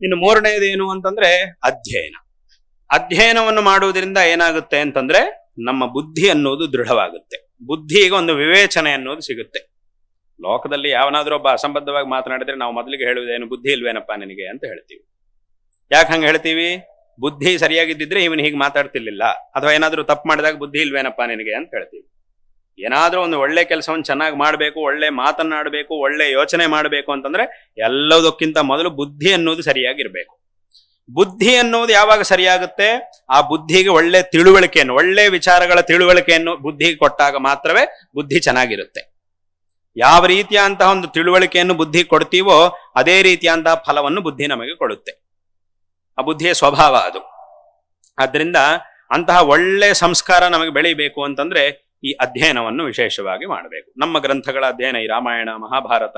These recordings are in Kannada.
ಇನ್ನು ಮೂರನೇದು ಏನು ಅಂತಂದ್ರೆ ಅಧ್ಯಯನ. ಅಧ್ಯಯನವನ್ನು ಮಾಡುವುದರಿಂದ ಏನಾಗುತ್ತೆ ಅಂತಂದ್ರೆ ನಮ್ಮ ಬುದ್ಧಿ ಅನ್ನೋದು ದೃಢವಾಗುತ್ತೆ. ಬುದ್ಧಿಗೆ ಒಂದು ವಿವೇಚನೆ ಅನ್ನೋದು ಸಿಗುತ್ತೆ. ಲೋಕದಲ್ಲಿ ಯಾವನಾದ್ರೂ ಒಬ್ಬ ಅಸಂಬದ್ಧವಾಗಿ ಮಾತನಾಡಿದ್ರೆ ನಾವು ಮೊದಲಿಗೆ ಹೇಳುವುದೇನು, ಬುದ್ಧಿ ಇಲ್ವೇನಪ್ಪ ನಿನಗೆ ಅಂತ ಹೇಳ್ತೀವಿ. ಯಾಕೆ ಹಂಗೆ ಹೇಳ್ತೀವಿ? ಬುದ್ಧಿ ಸರಿಯಾಗಿದ್ದಿದ್ರೆ ಇವನು ಹೀಗೆ ಮಾತಾಡ್ತಿರ್ಲಿಲ್ಲ, ಅಥವಾ ಏನಾದ್ರೂ ತಪ್ಪು ಮಾಡಿದಾಗ ಬುದ್ಧಿ ಇಲ್ವೇನಪ್ಪ ನಿನಗೆ ಅಂತ ಹೇಳ್ತೀವಿ. ಏನಾದ್ರೂ ಒಂದು ಒಳ್ಳೆ ಕೆಲಸವನ್ನು ಚೆನ್ನಾಗಿ ಮಾಡಬೇಕು, ಒಳ್ಳೆ ಮಾತನ್ನಾಡಬೇಕು, ಒಳ್ಳೆ ಯೋಚನೆ ಮಾಡಬೇಕು ಅಂತಂದ್ರೆ ಎಲ್ಲದಕ್ಕಿಂತ ಮೊದಲು ಬುದ್ಧಿ ಅನ್ನೋದು ಸರಿಯಾಗಿರ್ಬೇಕು. ಬುದ್ಧಿ ಅನ್ನೋದು ಯಾವಾಗ ಸರಿಯಾಗುತ್ತೆ? ಆ ಬುದ್ಧಿಗೆ ಒಳ್ಳೆ ತಿಳುವಳಿಕೆಯನ್ನು, ಒಳ್ಳೆ ವಿಚಾರಗಳ ತಿಳುವಳಿಕೆಯನ್ನು ಬುದ್ಧಿಗೆ ಕೊಟ್ಟಾಗ ಮಾತ್ರವೇ ಬುದ್ಧಿ ಚೆನ್ನಾಗಿರುತ್ತೆ. ಯಾವ ರೀತಿಯಂತಹ ಒಂದು ತಿಳುವಳಿಕೆಯನ್ನು ಬುದ್ಧಿ ಕೊಡ್ತೀವೋ ಅದೇ ರೀತಿಯಂತಹ ಫಲವನ್ನು ಬುದ್ಧಿ ನಮಗೆ ಕೊಡುತ್ತೆ. ಆ ಬುದ್ಧಿಯ ಸ್ವಭಾವ ಅದು. ಆದ್ರಿಂದ ಅಂತಹ ಒಳ್ಳೆ ಸಂಸ್ಕಾರ ನಮಗೆ ಬೆಳೀಬೇಕು ಅಂತಂದ್ರೆ ಈ ಅಧ್ಯಯನವನ್ನು ವಿಶೇಷವಾಗಿ ಮಾಡಬೇಕು. ನಮ್ಮ ಗ್ರಂಥಗಳ ಅಧ್ಯಯನ, ಈ ರಾಮಾಯಣ, ಮಹಾಭಾರತ,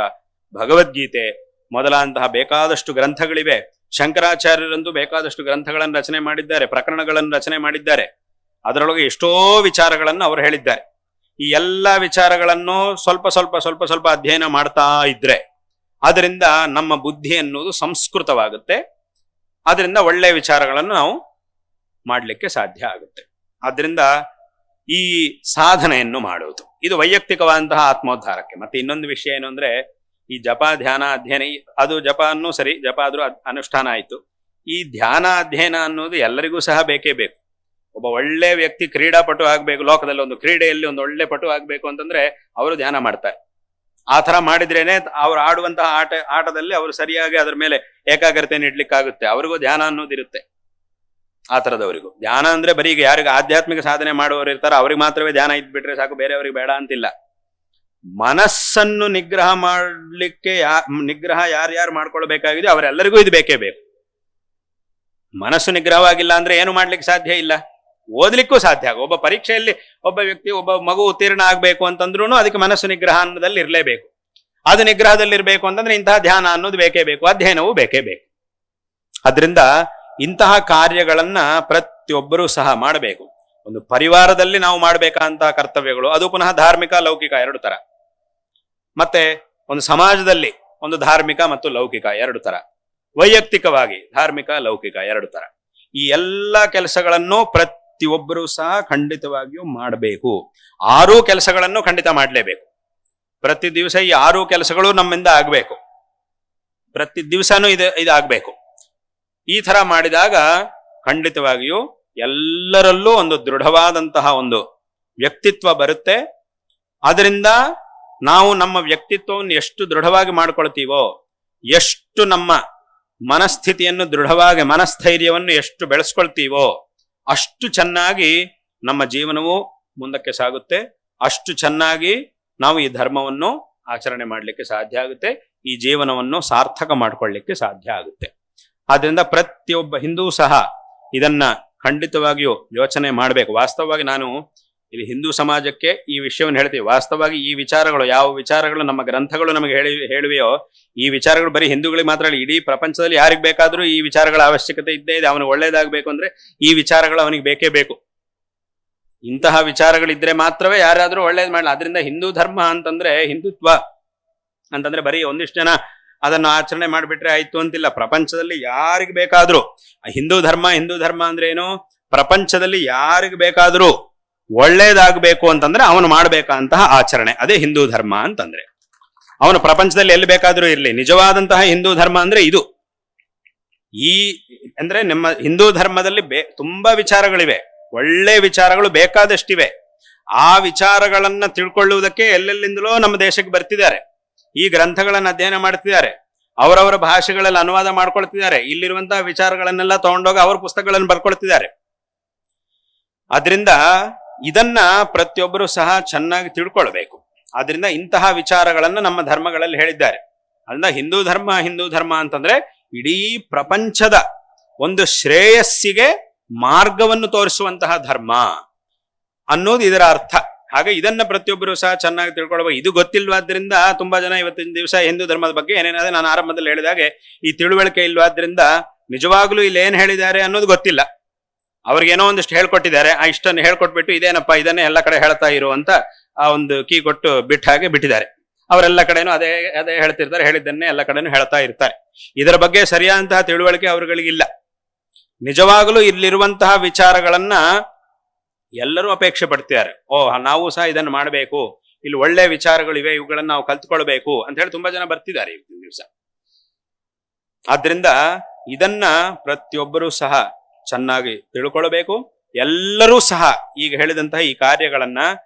ಭಗವದ್ಗೀತೆ ಮೊದಲಾದಂತಹ ಬೇಕಾದಷ್ಟು ಗ್ರಂಥಗಳಿವೆ. ಶಂಕರಾಚಾರ್ಯರಂತೂ ಬೇಕಾದಷ್ಟು ಗ್ರಂಥಗಳನ್ನು ರಚನೆ ಮಾಡಿದ್ದಾರೆ, ಪ್ರಕರಣಗಳನ್ನು ರಚನೆ ಮಾಡಿದ್ದಾರೆ. ಅದರೊಳಗೆ ಎಷ್ಟೋ ವಿಚಾರಗಳನ್ನು ಅವರು ಹೇಳಿದ್ದಾರೆ. ಈ ಎಲ್ಲ ವಿಚಾರಗಳನ್ನು ಸ್ವಲ್ಪ ಸ್ವಲ್ಪ ಸ್ವಲ್ಪ ಸ್ವಲ್ಪ ಅಧ್ಯಯನ ಮಾಡ್ತಾ ಇದ್ರೆ ಅದರಿಂದ ನಮ್ಮ ಬುದ್ಧಿ ಅನ್ನೋದು ಸಂಸ್ಕೃತವಾಗುತ್ತೆ. ಅದರಿಂದ ಒಳ್ಳೆ ವಿಚಾರಗಳನ್ನು ನಾವು ಮಾಡಲಿಕ್ಕೆ ಸಾಧ್ಯ ಆಗುತ್ತೆ. ಆದ್ರಿಂದ ಈ ಸಾಧನೆಯನ್ನು ಮಾಡುವುದು ಇದು ವೈಯಕ್ತಿಕವಾದಂತಹ ಆತ್ಮೋದ್ಧಾರಕ್ಕೆ. ಮತ್ತೆ ಇನ್ನೊಂದು ವಿಷಯ ಏನು ಅಂದ್ರೆ, ಈ ಜಪ, ಧ್ಯಾನ, ಅಧ್ಯಯನ, ಅದು ಜಪ ಅನ್ನೂ ಸರಿ, ಜಪ ಆದ್ರೂ ಅನುಷ್ಠಾನ ಆಯ್ತು. ಈ ಧ್ಯಾನ ಅಧ್ಯಯನ ಅನ್ನೋದು ಎಲ್ಲರಿಗೂ ಸಹ ಬೇಕೇ ಬೇಕು. ಒಬ್ಬ ಒಳ್ಳೆ ವ್ಯಕ್ತಿ ಕ್ರೀಡಾಪಟು ಆಗ್ಬೇಕು, ಲೋಕದಲ್ಲಿ ಒಂದು ಕ್ರೀಡೆಯಲ್ಲಿ ಒಂದು ಒಳ್ಳೆ ಪಟು ಆಗ್ಬೇಕು ಅಂತಂದ್ರೆ ಅವರು ಧ್ಯಾನ ಮಾಡ್ತಾರೆ. ಆ ತರ ಮಾಡಿದ್ರೇನೆ ಅವ್ರು ಆಡುವಂತಹ ಆಟದಲ್ಲಿ ಅವರು ಸರಿಯಾಗಿ ಅದ್ರ ಮೇಲೆ ಏಕಾಗ್ರತೆ ನೀಡ್ಲಿಕ್ಕಾಗುತ್ತೆ. ಅವ್ರಿಗೂ ಧ್ಯಾನ ಅನ್ನೋದಿರುತ್ತೆ. ಆ ತರದವರಿಗೂ ಧ್ಯಾನ ಅಂದ್ರೆ ಬರೀ ಈಗ ಯಾರಿಗೆ ಆಧ್ಯಾತ್ಮಿಕ ಸಾಧನೆ ಮಾಡುವವರು ಇರ್ತಾರೋ ಅವ್ರಿಗೆ ಮಾತ್ರವೇ ಧ್ಯಾನ ಇದ್ಬಿಟ್ರೆ ಸಾಕು, ಬೇರೆಯವ್ರಿಗೆ ಬೇಡ ಅಂತಿಲ್ಲ. ಮನಸ್ಸನ್ನು ನಿಗ್ರಹ ಮಾಡ್ಲಿಕ್ಕೆ ನಿಗ್ರಹ ಯಾರ್ಯಾರು ಮಾಡ್ಕೊಳ್ಬೇಕಾಗಿದೆ ಅವರೆಲ್ಲರಿಗೂ ಇದು ಬೇಕೇ ಬೇಕು. ಮನಸ್ಸು ನಿಗ್ರಹವಾಗಿಲ್ಲ ಅಂದ್ರೆ ಏನು ಮಾಡ್ಲಿಕ್ಕೆ ಸಾಧ್ಯ ಇಲ್ಲ, ಓದ್ಲಿಕ್ಕೂ ಸಾಧ್ಯ ಆಗ. ಒಬ್ಬ ಪರೀಕ್ಷೆಯಲ್ಲಿ ಒಬ್ಬ ವ್ಯಕ್ತಿ, ಒಬ್ಬ ಮಗು ಉತ್ತೀರ್ಣ ಆಗ್ಬೇಕು ಅಂತಂದ್ರೂ ಅದಕ್ಕೆ ಮನಸ್ಸು ನಿಗ್ರಹ ಅನ್ನೋದಲ್ಲಿ ಇರಲೇಬೇಕು. ಅದು ನಿಗ್ರಹದಲ್ಲಿ ಇರಬೇಕು ಅಂತಂದ್ರೆ ಇಂತಹ ಧ್ಯಾನ ಅನ್ನೋದು ಬೇಕೇ ಬೇಕು, ಅಧ್ಯಯನವೂ ಬೇಕೇ ಬೇಕು. ಅದರಿಂದ ಇಂತಹ ಕಾರ್ಯಗಳನ್ನ ಪ್ರತಿಯೊಬ್ಬರೂ ಸಹ ಮಾಡಬೇಕು. ಒಂದು ಪರಿವಾರದಲ್ಲಿ ನಾವು ಮಾಡಬೇಕಂತಹ ಕರ್ತವ್ಯಗಳು, ಅದು ಪುನಃ ಧಾರ್ಮಿಕ, ಲೌಕಿಕ ಎರಡು ತರ. ಮತ್ತೆ ಒಂದು ಸಮಾಜದಲ್ಲಿ ಒಂದು ಧಾರ್ಮಿಕ ಮತ್ತು ಲೌಕಿಕ ಎರಡು ತರ, ವೈಯಕ್ತಿಕವಾಗಿ ಧಾರ್ಮಿಕ, ಲೌಕಿಕ ಎರಡು ತರ. ಈ ಎಲ್ಲ ಕೆಲಸಗಳನ್ನು ಪ್ರತಿಯೊಬ್ಬರೂ ಸಹ ಖಂಡಿತವಾಗಿಯೂ ಮಾಡಬೇಕು. 6 ಕೆಲಸಗಳನ್ನು ಖಂಡಿತ ಮಾಡಲೇಬೇಕು. ಪ್ರತಿ ದಿವಸ ಈ 6 ಕೆಲಸಗಳು ನಮ್ಮಿಂದ ಆಗ್ಬೇಕು. ಪ್ರತಿ ದಿವಸನೂ ಇದಾಗಬೇಕು. ಈ ತರ ಮಾಡಿದಾಗ ಖಂಡಿತವಾಗಿಯೂ ಎಲ್ಲರಲ್ಲೂ ಒಂದು ದೃಢವಾದಂತಹ ಒಂದು ವ್ಯಕ್ತಿತ್ವ ಬರುತ್ತೆ. ಅದರಿಂದ ನಾವು ನಮ್ಮ ವ್ಯಕ್ತಿತ್ವವನ್ನು ಎಷ್ಟು ದೃಢವಾಗಿ ಮಾಡ್ಕೊಳ್ತೀವೋ, ಎಷ್ಟು ನಮ್ಮ ಮನಸ್ಥಿತಿಯನ್ನು ದೃಢವಾಗಿ, ಮನಸ್ಥೈರ್ಯವನ್ನು ಎಷ್ಟು ಬೆಳೆಸ್ಕೊಳ್ತೀವೋ ಅಷ್ಟು ಚೆನ್ನಾಗಿ ನಮ್ಮ ಜೀವನವು ಮುಂದಕ್ಕೆ ಸಾಗುತ್ತೆ. ಅಷ್ಟು ಚೆನ್ನಾಗಿ ನಾವು ಈ ಧರ್ಮವನ್ನು ಆಚರಣೆ ಮಾಡಲಿಕ್ಕೆ ಸಾಧ್ಯ ಆಗುತ್ತೆ. ಈ ಜೀವನವನ್ನು ಸಾರ್ಥಕ ಮಾಡ್ಕೊಳ್ಳಿಕ್ಕೆ ಸಾಧ್ಯ ಆಗುತ್ತೆ. ಆದ್ರಿಂದ ಪ್ರತಿಯೊಬ್ಬ ಹಿಂದೂ ಸಹ ಇದನ್ನ ಖಂಡಿತವಾಗಿಯೂ ಯೋಚನೆ ಮಾಡಬೇಕು. ವಾಸ್ತವವಾಗಿ ನಾನು ಇಲ್ಲಿ ಹಿಂದೂ ಸಮಾಜಕ್ಕೆ ಈ ವಿಷಯವನ್ನು ಹೇಳ್ತೀವಿ. ವಾಸ್ತವವಾಗಿ ಈ ವಿಚಾರಗಳು, ಯಾವ ವಿಚಾರಗಳು ನಮ್ಮ ಗ್ರಂಥಗಳು ನಮಗೆ ಹೇಳುವೆಯೋ ಈ ವಿಚಾರಗಳು ಬರೀ ಹಿಂದೂಗಳಿಗೆ ಮಾತ್ರ ಅಲ್ಲ, ಇಡೀ ಪ್ರಪಂಚದಲ್ಲಿ ಯಾರಿಗೆ ಬೇಕಾದ್ರೂ ಈ ವಿಚಾರಗಳ ಅವಶ್ಯಕತೆ ಇದ್ದೇ ಇದೆ. ಅವನಿಗೆ ಒಳ್ಳೇದಾಗಬೇಕು ಅಂದ್ರೆ ಈ ವಿಚಾರಗಳು ಅವನಿಗೆ ಬೇಕೇ ಬೇಕು. ಇಂತಹ ವಿಚಾರಗಳಿದ್ರೆ ಮಾತ್ರವೇ ಯಾರಾದ್ರೂ ಒಳ್ಳೇದು ಮಾಡಲ್ಲ. ಅದರಿಂದ ಹಿಂದೂ ಧರ್ಮ ಅಂತಂದ್ರೆ, ಹಿಂದುತ್ವ ಅಂತಂದ್ರೆ ಬರೀ ಒಂದಿಷ್ಟು ಜನ ಅದನ್ನು ಆಚರಣೆ ಮಾಡಿಬಿಟ್ರೆ ಆಯ್ತು ಅಂತಿಲ್ಲ. ಪ್ರಪಂಚದಲ್ಲಿ ಯಾರಿಗೆ ಬೇಕಾದ್ರೂ ಹಿಂದೂ ಧರ್ಮ ಅಂದ್ರೆ ಏನು, ಪ್ರಪಂಚದಲ್ಲಿ ಯಾರಿಗೆ ಬೇಕಾದ್ರೂ ಒಳ್ಳೇದಾಗಬೇಕು ಅಂತಂದ್ರೆ ಅವನು ಮಾಡಬೇಕಂತಹ ಆಚರಣೆ, ಅದೇ ಹಿಂದೂ ಧರ್ಮ ಅಂತಂದ್ರೆ. ಅವನು ಪ್ರಪಂಚದಲ್ಲಿ ಎಲ್ಲಿ ಬೇಕಾದ್ರೂ ಇರಲಿ, ನಿಜವಾದಂತಹ ಹಿಂದೂ ಧರ್ಮ ಅಂದ್ರೆ ಇದು. ಈ ಅಂದ್ರೆ ನಮ್ಮ ಹಿಂದೂ ಧರ್ಮದಲ್ಲಿ ತುಂಬಾ ವಿಚಾರಗಳಿವೆ, ಒಳ್ಳೆ ವಿಚಾರಗಳು ಬೇಕಾದಷ್ಟಿವೆ. ಆ ವಿಚಾರಗಳನ್ನ ತಿಳ್ಕೊಳ್ಳುವುದಕ್ಕೆ ಎಲ್ಲೆಲ್ಲಿಂದಲೋ ನಮ್ಮ ದೇಶಕ್ಕೆ ಬರ್ತಿದ್ದಾರೆ. ಈ ಗ್ರಂಥಗಳನ್ನು ಅಧ್ಯಯನ ಮಾಡ್ತಿದ್ದಾರೆ, ಅವರವರ ಭಾಷೆಗಳಲ್ಲಿ ಅನುವಾದ ಮಾಡ್ಕೊಳ್ತಿದ್ದಾರೆ. ಇಲ್ಲಿರುವಂತಹ ವಿಚಾರಗಳನ್ನೆಲ್ಲ ತಗೊಂಡೋಗಿ ಅವ್ರ ಪುಸ್ತಕಗಳನ್ನು ಬರ್ಕೊಳ್ತಿದ್ದಾರೆ. ಅದರಿಂದ ಇದನ್ನ ಪ್ರತಿಯೊಬ್ಬರು ಸಹ ಚೆನ್ನಾಗಿ ತಿಳ್ಕೊಳ್ಬೇಕು. ಆದ್ರಿಂದ ಇಂತಹ ವಿಚಾರಗಳನ್ನ ನಮ್ಮ ಧರ್ಮಗಳಲ್ಲಿ ಹೇಳಿದ್ದಾರೆ. ಅದರಿಂದ ಹಿಂದೂ ಧರ್ಮ ಅಂತಂದ್ರೆ ಇಡೀ ಪ್ರಪಂಚದ ಒಂದು ಶ್ರೇಯಸ್ಸಿಗೆ ಮಾರ್ಗವನ್ನು ತೋರಿಸುವಂತಹ ಧರ್ಮ ಅನ್ನೋದು ಇದರ ಅರ್ಥ. ಹಾಗೆ ಇದನ್ನ ಪ್ರತಿಯೊಬ್ಬರು ಸಹ ಚೆನ್ನಾಗಿ ತಿಳ್ಕೊಳ್ಬೇಕು. ಇದು ಗೊತ್ತಿಲ್ವಾದ್ರಿಂದ ತುಂಬಾ ಜನ ಇವತ್ತಿನ ದಿವಸ ಹಿಂದೂ ಧರ್ಮದ ಬಗ್ಗೆ ಏನೇನಾದ್ರೆ ನಾನು ಆರಂಭದಲ್ಲಿ ಹೇಳಿದಾಗೆ ಈ ತಿಳುವಳಿಕೆ ಇಲ್ವಾದ್ರಿಂದ ನಿಜವಾಗ್ಲೂ ಇಲ್ಲಿ ಏನ್ ಹೇಳಿದ್ದಾರೆ ಅನ್ನೋದು ಗೊತ್ತಿಲ್ಲ. ಅವ್ರಿಗೇನೋ ಒಂದಿಷ್ಟು ಹೇಳ್ಕೊಟ್ಟಿದ್ದಾರೆ, ಇಷ್ಟನ್ನು ಹೇಳ್ಕೊಟ್ಬಿಟ್ಟು ಇದೇನಪ್ಪ ಇದನ್ನೇ ಎಲ್ಲ ಕಡೆ ಹೇಳ್ತಾ ಇರುವಂತ ಆ ಒಂದು ಕೀ ಕೊಟ್ಟು ಬಿಟ್ಟ ಹಾಗೆ ಬಿಟ್ಟಿದ್ದಾರೆ. ಅವರೆಲ್ಲ ಕಡೆನೂ ಅದೇ ಹೇಳ್ತಿರ್ತಾರೆ, ಹೇಳಿದ್ದನ್ನೇ ಎಲ್ಲ ಕಡೆನೂ ಹೇಳ್ತಾ ಇರ್ತಾರೆ. ಇದರ ಬಗ್ಗೆ ಸರಿಯಾದಂತಹ ತಿಳುವಳಿಕೆ ಅವರುಗಳಿಗಿಲ್ಲ. ನಿಜವಾಗಲೂ ಇಲ್ಲಿರುವಂತಹ ವಿಚಾರಗಳನ್ನ ಎಲ್ಲರೂ ಅಪೇಕ್ಷೆ ಪಡ್ತಿದ್ದಾರೆ. ನಾವು ಸಹ ಇದನ್ನು ಮಾಡಬೇಕು, ಇಲ್ಲಿ ಒಳ್ಳೆ ವಿಚಾರಗಳಿವೆ, ಇವುಗಳನ್ನ ನಾವು ಕಲ್ತ್ಕೊಳ್ಬೇಕು ಅಂತ ಹೇಳಿ ತುಂಬಾ ಜನ ಬರ್ತಿದ್ದಾರೆ ಇವತ್ತಿನ ದಿವಸ. ಆದ್ರಿಂದ ಇದನ್ನ ಪ್ರತಿಯೊಬ್ಬರೂ ಸಹ ಚೆನ್ನಾಗಿ ತಿಳ್ಕೊಳ್ಬೇಕು. ಎಲ್ಲರೂ ಸಹ ಈಗ ಹೇಳಿದಂತಹ ಈ ಕಾರ್ಯಗಳನ್ನ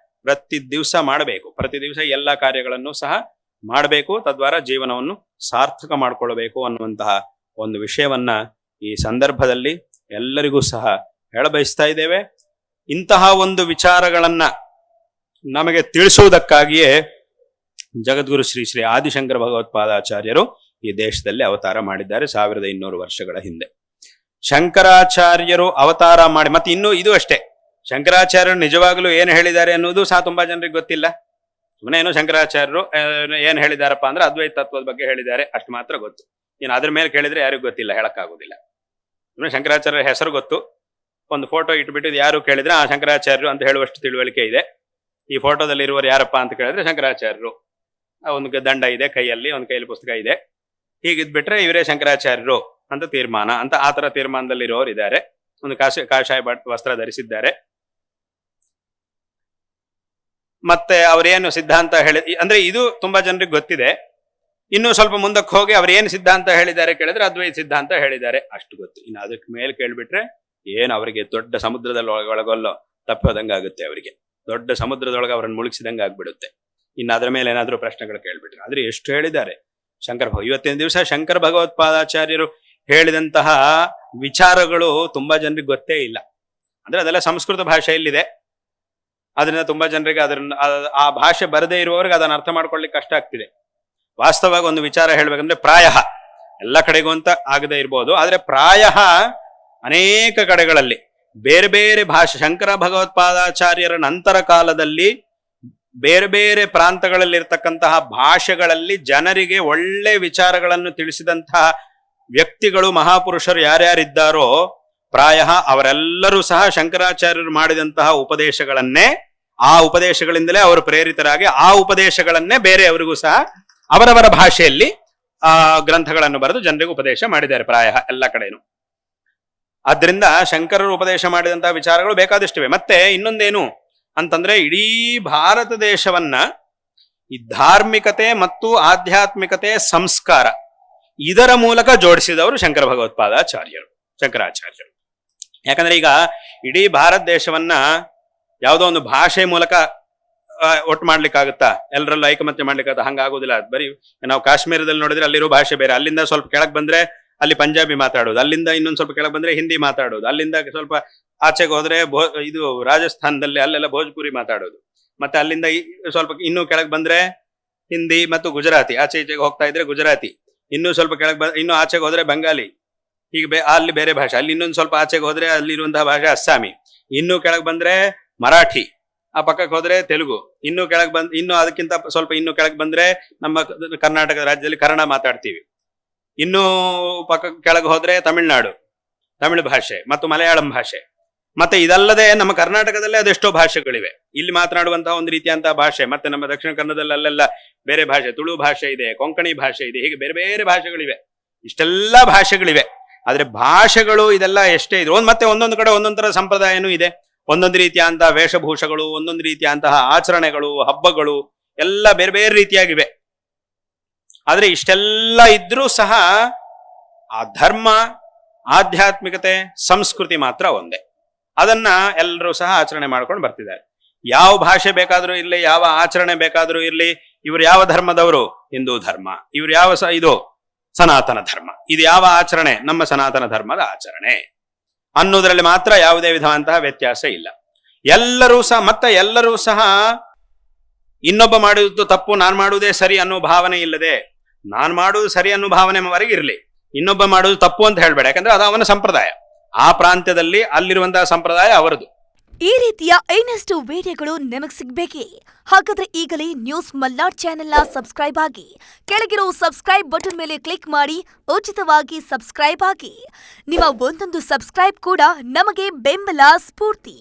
ಪ್ರತಿ ದಿವಸ ಮಾಡಬೇಕು. ಪ್ರತಿ ದಿವಸ ಎಲ್ಲ ಕಾರ್ಯಗಳನ್ನು ಸಹ ಮಾಡಬೇಕು. ತದ್ವಾರ ಜೀವನವನ್ನು ಸಾರ್ಥಕ ಮಾಡಿಕೊಳ್ಳಬೇಕು ಅನ್ನುವಂತಹ ಒಂದು ವಿಷಯವನ್ನ ಈ ಸಂದರ್ಭದಲ್ಲಿ ಎಲ್ಲರಿಗೂ ಸಹ ಹೇಳಬಯಸ್ತಾ ಇದ್ದೇವೆ. ಇಂತಹ ಒಂದು ವಿಚಾರಗಳನ್ನ ನಮಗೆ ತಿಳಿಸುವುದಕ್ಕಾಗಿಯೇ ಜಗದ್ಗುರು ಶ್ರೀ ಶ್ರೀ ಆದಿಶಂಕರ ಭಗವತ್ಪಾದಾಚಾರ್ಯರು ಈ ದೇಶದಲ್ಲಿ ಅವತಾರ ಮಾಡಿದ್ದಾರೆ 1200 ವರ್ಷಗಳ ಹಿಂದೆ. ಶಂಕರಾಚಾರ್ಯರು ಅವತಾರ ಮಾಡಿ ಮತ್ತೆ ಇನ್ನೂ ಇದು ಅಷ್ಟೇ, ಶಂಕರಾಚಾರ್ಯರು ನಿಜವಾಗ್ಲೂ ಏನು ಹೇಳಿದ್ದಾರೆ ಅನ್ನೋದು ಸಹ ತುಂಬಾ ಜನರಿಗೆ ಗೊತ್ತಿಲ್ಲ. ಸುಮ್ಮನೆ ಏನು ಶಂಕರಾಚಾರ್ಯರು ಏನ್ ಹೇಳಿದಾರಪ್ಪ ಅಂದ್ರೆ ಅದ್ವೈತ ತತ್ವದ ಬಗ್ಗೆ ಹೇಳಿದ್ದಾರೆ ಅಷ್ಟು ಮಾತ್ರ ಗೊತ್ತು. ಇನ್ನು ಅದ್ರ ಮೇಲೆ ಕೇಳಿದ್ರೆ ಯಾರಿಗೂ ಗೊತ್ತಿಲ್ಲ, ಹೇಳಕ್ಕಾಗೋದಿಲ್ಲ. ಸುಮ್ಮನೆ ಶಂಕರಾಚಾರ್ಯರ ಹೆಸರು ಗೊತ್ತು, ಒಂದು ಫೋಟೋ ಇಟ್ಬಿಟ್ಟು ಯಾರು ಕೇಳಿದ್ರೆ ಆ ಶಂಕರಾಚಾರ್ಯರು ಅಂತ ಹೇಳುವಷ್ಟು ತಿಳುವಳಿಕೆ ಇದೆ. ಈ ಫೋಟೋದಲ್ಲಿ ಇರುವರು ಯಾರಪ್ಪ ಅಂತ ಕೇಳಿದ್ರೆ ಶಂಕರಾಚಾರ್ಯರು, ಒಂದು ದಂಡ ಇದೆ ಕೈಯಲ್ಲಿ, ಒಂದು ಕೈಯಲ್ಲಿ ಪುಸ್ತಕ ಇದೆ, ಹೀಗಿದ್ಬಿಟ್ರೆ ಇವರೇ ಶಂಕರಾಚಾರ್ಯರು ಅಂತ ತೀರ್ಮಾನ ಅಂತ ಆ ತರ ತೀರ್ಮಾನದಲ್ಲಿರೋರು ಇದ್ದಾರೆ. ಒಂದು ಕಾಷಾಯ ವಸ್ತ್ರ ಧರಿಸಿದ್ದಾರೆ. ಮತ್ತೆ ಅವರೇನು ಸಿದ್ಧಾಂತ ಹೇಳಿ ಅಂದ್ರೆ ಇದು ತುಂಬಾ ಜನರಿಗೆ ಗೊತ್ತಿದೆ. ಇನ್ನು ಸ್ವಲ್ಪ ಮುಂದಕ್ಕೆ ಹೋಗಿ ಅವ್ರೇನು ಸಿದ್ಧಾಂತ ಹೇಳಿದ್ದಾರೆ ಕೇಳಿದ್ರೆ ಅದ್ವೈತ ಸಿದ್ಧಾಂತ ಹೇಳಿದ್ದಾರೆ ಅಷ್ಟು ಗೊತ್ತು. ಇನ್ನು ಅದಕ್ಕೆ ಮೇಲೆ ಕೇಳ್ಬಿಟ್ರೆ ಏನು ಅವರಿಗೆ ದೊಡ್ಡ ಸಮುದ್ರದಲ್ಲಿ ಒಳಗೊಲ್ಲೋ ತಪ್ಪೋದಂಗೆ ಆಗುತ್ತೆ. ಅವರಿಗೆ ದೊಡ್ಡ ಸಮುದ್ರದೊಳಗೆ ಅವರನ್ನು ಮುಳುಗಿಸಿದಂಗೆ ಆಗ್ಬಿಡುತ್ತೆ. ಇನ್ನು ಅದರ ಮೇಲೆ ಏನಾದ್ರೂ ಪ್ರಶ್ನೆಗಳು ಕೇಳ್ಬಿಟ್ರೆ ಆದ್ರೆ ಎಷ್ಟು ಹೇಳಿದ್ದಾರೆ ಇವತ್ತಿನ ದಿವಸ ಶಂಕರ ಭಗವತ್ಪಾದಾಚಾರ್ಯರು ಹೇಳಿದಂತಹ ವಿಚಾರಗಳು ತುಂಬಾ ಜನರಿಗೆ ಗೊತ್ತೇ ಇಲ್ಲ. ಅಂದ್ರೆ ಅದೆಲ್ಲ ಸಂಸ್ಕೃತ ಭಾಷೆಯಲ್ಲಿದೆ. ಅದರಿಂದ ತುಂಬಾ ಜನರಿಗೆ ಆ ಭಾಷೆ ಬರದೇ ಇರುವವರಿಗೆ ಅದನ್ನು ಅರ್ಥ ಮಾಡ್ಕೊಳ್ಳಿಕ್ಕೆ ಕಷ್ಟ ಆಗ್ತಿದೆ. ವಾಸ್ತವವಾಗಿ ಒಂದು ವಿಚಾರ ಹೇಳ್ಬೇಕಂದ್ರೆ ಪ್ರಾಯ ಎಲ್ಲ ಕಡೆಗೂ ಅಂತ ಆಗದೆ ಇರ್ಬೋದು, ಆದ್ರೆ ಪ್ರಾಯ ಅನೇಕ ಕಡೆಗಳಲ್ಲಿ ಬೇರೆ ಬೇರೆ ಭಾಷೆ ಶಂಕರ ಭಗವತ್ಪಾದಾಚಾರ್ಯರ ನಂತರ ಕಾಲದಲ್ಲಿ ಬೇರೆ ಬೇರೆ ಪ್ರಾಂತಗಳಲ್ಲಿರ್ತಕ್ಕಂತಹ ಭಾಷೆಗಳಲ್ಲಿ ಜನರಿಗೆ ಒಳ್ಳೆ ವಿಚಾರಗಳನ್ನು ತಿಳಿಸಿದಂತಹ ವ್ಯಕ್ತಿಗಳು ಮಹಾಪುರುಷರು ಯಾರ್ಯಾರಿದ್ದಾರೋ ಪ್ರಾಯ ಅವರೆಲ್ಲರೂ ಸಹ ಶಂಕರಾಚಾರ್ಯರು ಮಾಡಿದಂತಹ ಉಪದೇಶಗಳನ್ನೇ, ಆ ಉಪದೇಶಗಳಿಂದಲೇ ಅವರು ಪ್ರೇರಿತರಾಗಿ ಆ ಉಪದೇಶಗಳನ್ನೇ ಬೇರೆಯವರಿಗೂ ಸಹ ಅವರವರ ಭಾಷೆಯಲ್ಲಿ ಆ ಗ್ರಂಥಗಳನ್ನು ಬರೆದು ಜನರಿಗೆ ಉಪದೇಶ ಮಾಡಿದ್ದಾರೆ ಪ್ರಾಯ ಎಲ್ಲ ಕಡೆನು. ಆದ್ರಿಂದ ಶಂಕರರು ಉಪದೇಶ ಮಾಡಿದಂತಹ ವಿಚಾರಗಳು ಬೇಕಾದಷ್ಟಿವೆ. ಮತ್ತೆ ಇನ್ನೊಂದೇನು ಅಂತಂದ್ರೆ ಇಡೀ ಭಾರತ ದೇಶವನ್ನ ಈ ಧಾರ್ಮಿಕತೆ ಮತ್ತು ಆಧ್ಯಾತ್ಮಿಕತೆ ಸಂಸ್ಕಾರ ಇದರ ಮೂಲಕ ಜೋಡಿಸಿದವರು ಶಂಕರ ಭಗವತ್ಪಾದಾಚಾರ್ಯರು, ಶಂಕರಾಚಾರ್ಯರು. ಯಾಕಂದ್ರೆ ಈಗ ಇಡೀ ಭಾರತ ದೇಶವನ್ನ ಯಾವುದೋ ಒಂದು ಭಾಷೆ ಮೂಲಕ ಒಟ್ಟು ಮಾಡ್ಲಿಕ್ಕಾಗುತ್ತಾ, ಎಲ್ಲರಲ್ಲೂ ಐಕಮತ್ಯ ಮಾಡ್ಲಿಕ್ಕಾಗತ್ತಾ? ಹಂಗಾಗೋದಿಲ್ಲ. ಬರೀ ನಾವು ಕಾಶ್ಮೀರದಲ್ಲಿ ನೋಡಿದ್ರೆ ಅಲ್ಲಿರೋ ಭಾಷೆ ಬೇರೆ, ಅಲ್ಲಿಂದ ಸ್ವಲ್ಪ ಕೆಳಗೆ ಬಂದ್ರೆ ಅಲ್ಲಿ ಪಂಜಾಬಿ ಮಾತಾಡೋದು, ಅಲ್ಲಿಂದ ಇನ್ನೊಂದು ಸ್ವಲ್ಪ ಕೆಳಗೆ ಬಂದ್ರೆ ಹಿಂದಿ ಮಾತಾಡೋದು, ಅಲ್ಲಿಂದ ಸ್ವಲ್ಪ ಆಚೆಗೆ ಹೋದ್ರೆ ಇದು ರಾಜಸ್ಥಾನದಲ್ಲಿ ಅಲ್ಲೆಲ್ಲ ಭೋಜ್ಪುರಿ ಮಾತಾಡೋದು, ಮತ್ತೆ ಅಲ್ಲಿಂದ ಸ್ವಲ್ಪ ಇನ್ನೂ ಕೆಳಗೆ ಬಂದ್ರೆ ಹಿಂದಿ ಮತ್ತು ಗುಜರಾತಿ, ಆಚೆ ಈಚೆಗೆ ಹೋಗ್ತಾ ಇದ್ರೆ ಗುಜರಾತಿ, ಇನ್ನೂ ಸ್ವಲ್ಪ ಕೆಳಗೆ ಇನ್ನೂ ಆಚೆಗೆ ಹೋದ್ರೆ ಬಂಗಾಲಿ, ಹೀಗೆ ಅಲ್ಲಿ ಬೇರೆ ಭಾಷೆ, ಅಲ್ಲಿ ಇನ್ನೊಂದು ಸ್ವಲ್ಪ ಆಚೆಗೆ ಹೋದ್ರೆ ಅಲ್ಲಿರುವಂತಹ ಭಾಷೆ ಅಸ್ಸಾಮಿ, ಇನ್ನೂ ಕೆಳಗೆ ಬಂದ್ರೆ ಮರಾಠಿ, ಆ ಪಕ್ಕಕ್ಕೆ ಹೋದ್ರೆ ತೆಲುಗು, ಇನ್ನೂ ಕೆಳಗೆ ಇನ್ನು ಅದಕ್ಕಿಂತ ಸ್ವಲ್ಪ ಇನ್ನೂ ಕೆಳಗೆ ಬಂದ್ರೆ ನಮ್ಮ ಕರ್ನಾಟಕ ರಾಜ್ಯದಲ್ಲಿ ಕನ್ನಡ ಮಾತಾಡ್ತೀವಿ, ಇನ್ನೂ ಪಕ್ಕಕ್ಕೆ ಕೆಳಗೆ ಹೋದ್ರೆ ತಮಿಳ್ನಾಡು, ತಮಿಳು ಭಾಷೆ ಮತ್ತು ಮಲಯಾಳಂ ಭಾಷೆ. ಮತ್ತೆ ಇದಲ್ಲದೆ ನಮ್ಮ ಕರ್ನಾಟಕದಲ್ಲೇ ಅದೆಷ್ಟೋ ಭಾಷೆಗಳಿವೆ, ಇಲ್ಲಿ ಮಾತನಾಡುವಂತಹ ಒಂದು ರೀತಿಯಂತಹ ಭಾಷೆ. ಮತ್ತೆ ನಮ್ಮ ದಕ್ಷಿಣ ಕನ್ನಡದಲ್ಲಿ ಅಲ್ಲೆಲ್ಲ ಬೇರೆ ಭಾಷೆ, ತುಳು ಭಾಷೆ ಇದೆ, ಕೊಂಕಣಿ ಭಾಷೆ ಇದೆ, ಹೀಗೆ ಬೇರೆ ಬೇರೆ ಭಾಷೆಗಳಿವೆ. ಇಷ್ಟೆಲ್ಲ ಭಾಷೆಗಳಿವೆ. ಆದ್ರೆ ಭಾಷೆಗಳು ಇದೆಲ್ಲ ಎಷ್ಟೇ ಇದ್ರು ಮತ್ತೆ ಒಂದೊಂದು ಕಡೆ ಒಂದೊಂದು ತರ ಸಂಪ್ರದಾಯನೂ ಇದೆ, ಒಂದೊಂದು ರೀತಿಯಂತಹ ವೇಷಭೂಷಗಳು, ಒಂದೊಂದು ರೀತಿಯಂತಹ ಆಚರಣೆಗಳು, ಹಬ್ಬಗಳು ಎಲ್ಲ ಬೇರೆ ಬೇರೆ ರೀತಿಯಾಗಿವೆ. ಆದ್ರೆ ಇಷ್ಟೆಲ್ಲ ಇದ್ರೂ ಸಹ ಆ ಧರ್ಮ, ಆಧ್ಯಾತ್ಮಿಕತೆ, ಸಂಸ್ಕೃತಿ ಮಾತ್ರ ಒಂದೇ. ಅದನ್ನ ಎಲ್ಲರೂ ಸಹ ಆಚರಣೆ ಮಾಡ್ಕೊಂಡು ಬರ್ತಿದ್ದಾರೆ. ಯಾವ ಭಾಷೆ ಬೇಕಾದ್ರೂ ಇರ್ಲಿ, ಯಾವ ಆಚರಣೆ ಬೇಕಾದ್ರೂ ಇರ್ಲಿ, ಇವರು ಯಾವ ಧರ್ಮದವರು? ಹಿಂದೂ ಧರ್ಮ. ಇವ್ರು ಯಾವ ಇದು ಸನಾತನ ಧರ್ಮ. ಇದು ಯಾವ ಆಚರಣೆ? ನಮ್ಮ ಸನಾತನ ಧರ್ಮದ ಆಚರಣೆ ಅನ್ನೋದ್ರಲ್ಲಿ ಮಾತ್ರ ಯಾವುದೇ ವಿಧವಂತಹ ವ್ಯತ್ಯಾಸ ಇಲ್ಲ. ಎಲ್ಲರೂ ಸಹ ಇನ್ನೊಬ್ಬ ಮಾಡುವುದು ತಪ್ಪು, ನಾನು ಮಾಡುವುದೇ ಸರಿ ಅನ್ನೋ ಭಾವನೆ ಇಲ್ಲದೆ, ನಾನು ಮಾಡುವುದು ಸರಿ ಅನ್ನೋ ಭಾವನೆವರೆಗೆ ಇರಲಿ, ಇನ್ನೊಬ್ಬ ಮಾಡುವುದು ತಪ್ಪು ಅಂತ ಹೇಳ್ಬೇಡ. ಯಾಕಂದ್ರೆ ಅದು ಅವನ ಸಂಪ್ರದಾಯ, ಆ ಪ್ರಾಂತ್ಯದಲ್ಲಿ ಅಲ್ಲಿರುವಂತಹ ಸಂಪ್ರದಾಯ ಅವರದು. ಈ ರೀತಿಯ ಇನ್ನಷ್ಟು ವಿಡಿಯೋಗಳು ನಿಮಗೆ ಸಿಗಬೇಕೇ? ಹಾಗಾದ್ರೆ ಈಗಲೇ ನ್ಯೂಸ್ ಮಲ್ನಾಡ್ ಚಾನೆಲ್ನ ಸಬ್ಸ್ಕ್ರೈಬ್ ಆಗಿ, ಕೆಳಗಿರೋ ಸಬ್ಸ್ಕ್ರೈಬ್ ಬಟನ್ ಮೇಲೆ ಕ್ಲಿಕ್ ಮಾಡಿ ಉಚಿತವಾಗಿ ಸಬ್ಸ್ಕ್ರೈಬ್ ಆಗಿ. ನಿಮ್ಮ ಒಂದೊಂದು ಸಬ್ಸ್ಕ್ರೈಬ್ ಕೂಡ ನಮಗೆ ಬೆಂಬಲ, ಸ್ಫೂರ್ತಿ.